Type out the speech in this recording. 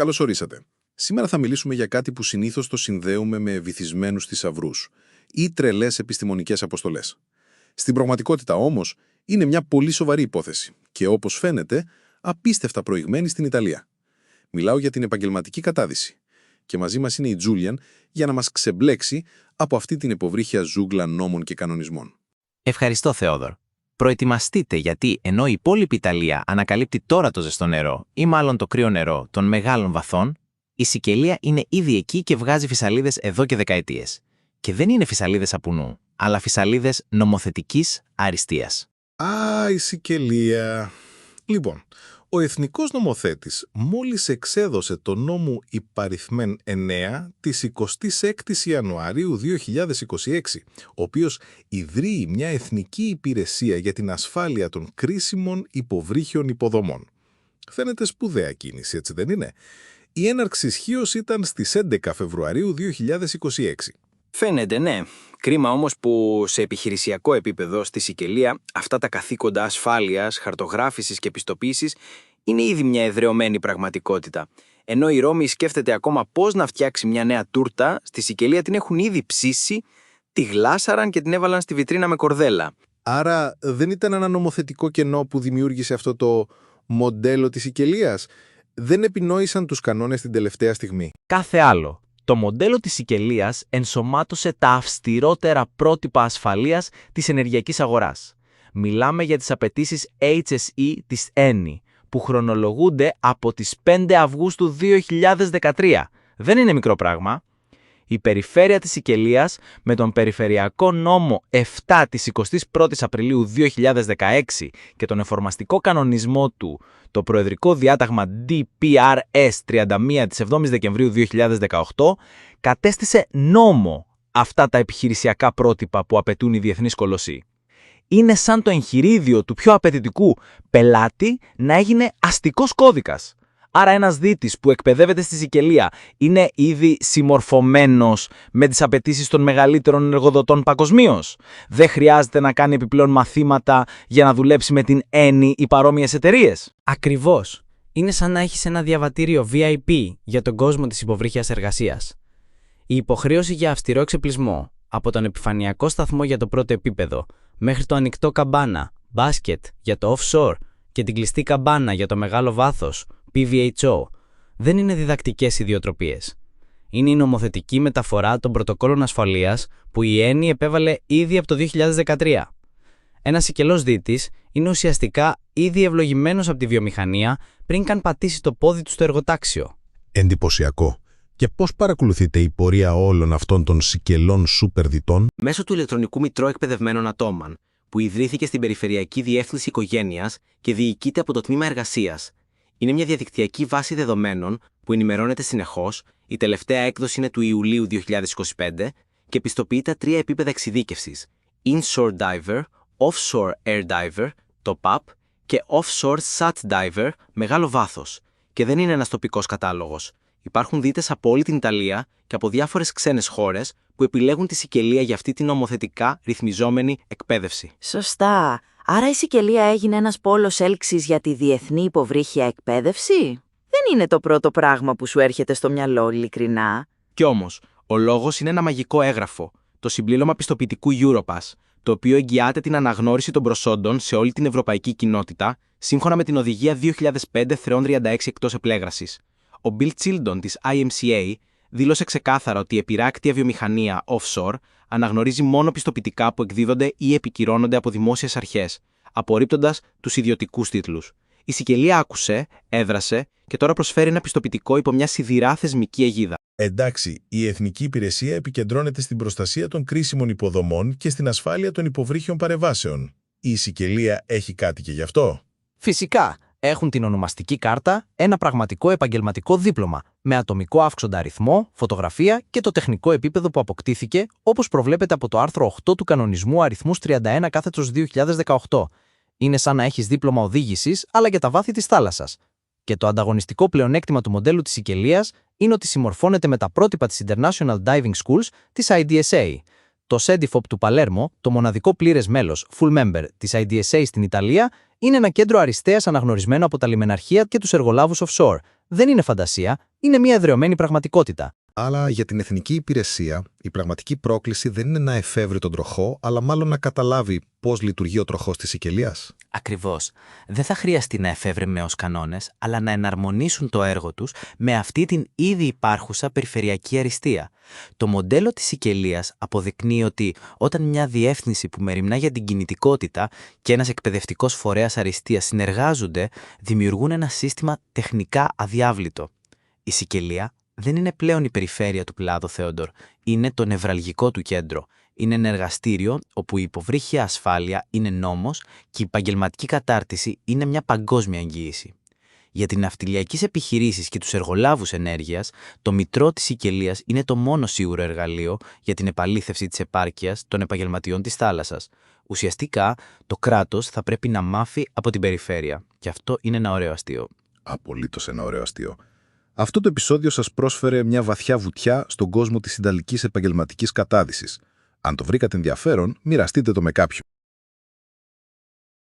Καλώς ορίσατε. Σήμερα θα μιλήσουμε για κάτι που συνήθως το συνδέουμε με βυθισμένους θησαυρούς ή τρελές επιστημονικές αποστολές. Στην πραγματικότητα όμως είναι μια πολύ σοβαρή υπόθεση και όπως φαίνεται απίστευτα προηγμένη στην Ιταλία. Μιλάω για την επαγγελματική κατάδυση. Και μαζί μας είναι η Τζούλιαν για να μας ξεμπλέξει από αυτή την υποβρύχια ζούγκλα νόμων και κανονισμών. Ευχαριστώ, Θεόδωρ. Προετοιμαστείτε, γιατί ενώ η υπόλοιπη Ιταλία ανακαλύπτει τώρα το ζεστό νερό ή μάλλον το κρύο νερό των μεγάλων βαθών, η Σικελία είναι ήδη εκεί και βγάζει φυσαλίδες εδώ και δεκαετίες. Και δεν είναι φυσαλίδες σαπουνού, αλλά φυσαλίδες νομοθετικής αριστείας. Η Σικελία. Λοιπόν, ο Εθνικός Νομοθέτης μόλις εξέδωσε το νόμο υπαριθμέν 9 της 26ης Ιανουαρίου 2026, ο οποίος ιδρύει μια εθνική υπηρεσία για την ασφάλεια των κρίσιμων υποβρύχιων υποδομών. Φαίνεται σπουδαία κίνηση, έτσι δεν είναι? Η έναρξη ισχύως ήταν στις 11 Φεβρουαρίου 2026. Φαίνεται, ναι. Κρίμα όμως που σε επιχειρησιακό επίπεδο στη Σικελία αυτά τα καθήκοντα ασφάλειας, χαρτογράφησης και πιστοποίησης είναι ήδη μια εδραιωμένη πραγματικότητα. Ενώ η Ρώμη σκέφτεται ακόμα πώς να φτιάξει μια νέα τούρτα, στη Σικελία την έχουν ήδη ψήσει, τη γλάσαραν και την έβαλαν στη βιτρίνα με κορδέλα. Άρα δεν ήταν ένα νομοθετικό κενό που δημιούργησε αυτό το μοντέλο της Σικελίας? Δεν επινόησαν τους κανόνες την τελευταία στιγμή? Κάθε άλλο. Το μοντέλο της Σικελίας ενσωμάτωσε τα αυστηρότερα πρότυπα ασφαλείας της ενεργειακής αγοράς. Μιλάμε για τις απαιτήσεις HSE της ENI, που χρονολογούνται από τις 5 Αυγούστου 2013. Δεν είναι μικρό πράγμα. Η περιφέρεια της Σικελίας, με τον Περιφερειακό Νόμο 7 της 21ης Απριλίου 2016 και τον εφορμαστικό κανονισμό του, το Προεδρικό Διάταγμα DPRS 31 της 7ης Δεκεμβρίου 2018, κατέστησε νόμο αυτά τα επιχειρησιακά πρότυπα που απαιτούν οι διεθνείς κολοσσοί. Είναι σαν το εγχειρίδιο του πιο απαιτητικού πελάτη να έγινε αστικός κώδικας. Άρα ένας δίτης που εκπαιδεύεται στη Σικελία είναι ήδη συμμορφωμένος με τις απαιτήσεις των μεγαλύτερων εργοδοτών παγκοσμίως. Δεν χρειάζεται να κάνει επιπλέον μαθήματα για να δουλέψει με την ENI ή παρόμοιες εταιρείες. Ακριβώς. Είναι σαν να έχεις ένα διαβατήριο VIP για τον κόσμο της υποβρύχιας εργασίας. Η υποχρέωση για αυστηρό εξεπλισμό, από τον επιφανειακό σταθμό για το πρώτο επίπεδο, μέχρι το ανοιχτό καμπάνα, μπάσκετ για το offshore και την κλειστή καμπάνα για το μεγάλο βάθος, PVHO, δεν είναι διδακτικές ιδιοτροπίες. Είναι η νομοθετική μεταφορά των πρωτοκόλων ασφαλείας που η ENI επέβαλε ήδη από το 2013. Ένας Σικελός δίτης είναι ουσιαστικά ήδη ευλογημένος από τη βιομηχανία πριν καν πατήσει το πόδι του στο εργοτάξιο. Εντυπωσιακό. Και πώς παρακολουθείτε η πορεία όλων αυτών των Σικελών σούπερ διτών? Μέσω του ηλεκτρονικού Μητρώου Εκπαιδευμένων Ατόμων, που ιδρύθηκε στην Περιφερειακή Διεύθυνση Οικογένειας και διοικείται από το Τμήμα Εργασίας. Είναι μια διαδικτυακή βάση δεδομένων που ενημερώνεται συνεχώς, η τελευταία έκδοση είναι του Ιουλίου 2025 και πιστοποιείται 3 επίπεδα εξειδίκευσης: Inshore Diver, Offshore Air Diver, Top-Up και Offshore Sat Diver, μεγάλο βάθος. Και δεν είναι ένας τοπικός κατάλογος. Υπάρχουν δίτες από όλη την Ιταλία και από διάφορες ξένες χώρες που επιλέγουν τη Σικελία για αυτή την νομοθετικά ρυθμιζόμενη εκπαίδευση. Σωστά. Άρα η Σικελία έγινε ένας πόλος έλξης για τη διεθνή υποβρύχια εκπαίδευση? Δεν είναι το πρώτο πράγμα που σου έρχεται στο μυαλό, ειλικρινά. Κι όμως, ο λόγος είναι ένα μαγικό έγγραφο, το συμπλήρωμα πιστοποιητικού Europass, το οποίο εγγυάται την αναγνώριση των προσόντων σε όλη την ευρωπαϊκή κοινότητα, σύμφωνα με την Οδηγία 2005/36 εκτός επλέγρασης. Ο Bill Childon της IMCA δήλωσε ξεκάθαρα ότι η επιράκτια βιομηχανία offshore αναγνωρίζει μόνο πιστοποιητικά που εκδίδονται ή επικυρώνονται από δημόσιες αρχές, απορρίπτοντας τους ιδιωτικούς τίτλους. Η Σικελία άκουσε, έδρασε και τώρα προσφέρει ένα πιστοποιητικό υπό μια σιδηρά θεσμική αιγίδα. Εντάξει, η Εθνική Υπηρεσία επικεντρώνεται στην προστασία των κρίσιμων υποδομών και στην ασφάλεια των υποβρύχιων παρεμβάσεων. Η Σικελία έχει κάτι και γι' αυτό? Φυσικά, έχουν την ονομαστική κάρτα, ένα πραγματικό επαγγελματικό δίπλωμα, με ατομικό αύξοντα αριθμό, φωτογραφία και το τεχνικό επίπεδο που αποκτήθηκε, όπως προβλέπεται από το άρθρο 8 του κανονισμού αριθμούς 31/2018. Είναι σαν να έχεις δίπλωμα οδήγησης, αλλά για τα βάθη της θάλασσας. Και το ανταγωνιστικό πλεονέκτημα του μοντέλου της Σικελίας είναι ότι συμμορφώνεται με τα πρότυπα της International Diving Schools της IDSA. Το Sedifop του Παλέρμο, το μοναδικό πλήρες μέλος, full member, της IDSA στην Ιταλία, είναι ένα κέντρο αριστείας αναγνωρισμένο από τα λιμεναρχεία και τους εργολάβους offshore. Δεν είναι φαντασία, είναι μια εδραιωμένη πραγματικότητα. Αλλά για την εθνική υπηρεσία, η πραγματική πρόκληση δεν είναι να εφεύρει τον τροχό, αλλά μάλλον να καταλάβει πώς λειτουργεί ο τροχός της Σικελίας. Ακριβώς. Δεν θα χρειαστεί να εφεύρουν νέους κανόνες, αλλά να εναρμονίσουν το έργο τους με αυτή την ήδη υπάρχουσα περιφερειακή αριστεία. Το μοντέλο της Σικελίας αποδεικνύει ότι όταν μια διεύθυνση που μεριμνά για την κινητικότητα και ένας εκπαιδευτικός φορέας αριστείας συνεργάζονται, δημιουργούν ένα σύστημα τεχνικά αδιάβλητο. Η Σικελία δεν είναι πλέον η περιφέρεια του Πλάδο Θέοντορ, είναι το νευραλγικό του κέντρο. Είναι ένα εργαστήριο όπου η υποβρύχια ασφάλεια είναι νόμος και η επαγγελματική κατάρτιση είναι μια παγκόσμια εγγύηση. Για την ναυτιλιακές επιχειρήσεις και τους εργολάβους ενέργειας, το Μητρό της Σικελίας είναι το μόνο σίγουρο εργαλείο για την επαλήθευση της επάρκειας των επαγγελματιών της θάλασσας. Ουσιαστικά, το κράτος θα πρέπει να μάθει από την περιφέρεια. Και αυτό είναι ένα ωραίο αστείο. Απολύτως ένα ωραίο αστείο. Αυτό το επεισόδιο σας πρόσφερε μια βαθιά βουτιά στον κόσμο της Ιταλικής επαγγελματικής κατάδυσης. Αν το βρήκατε ενδιαφέρον, μοιραστείτε το με κάποιον.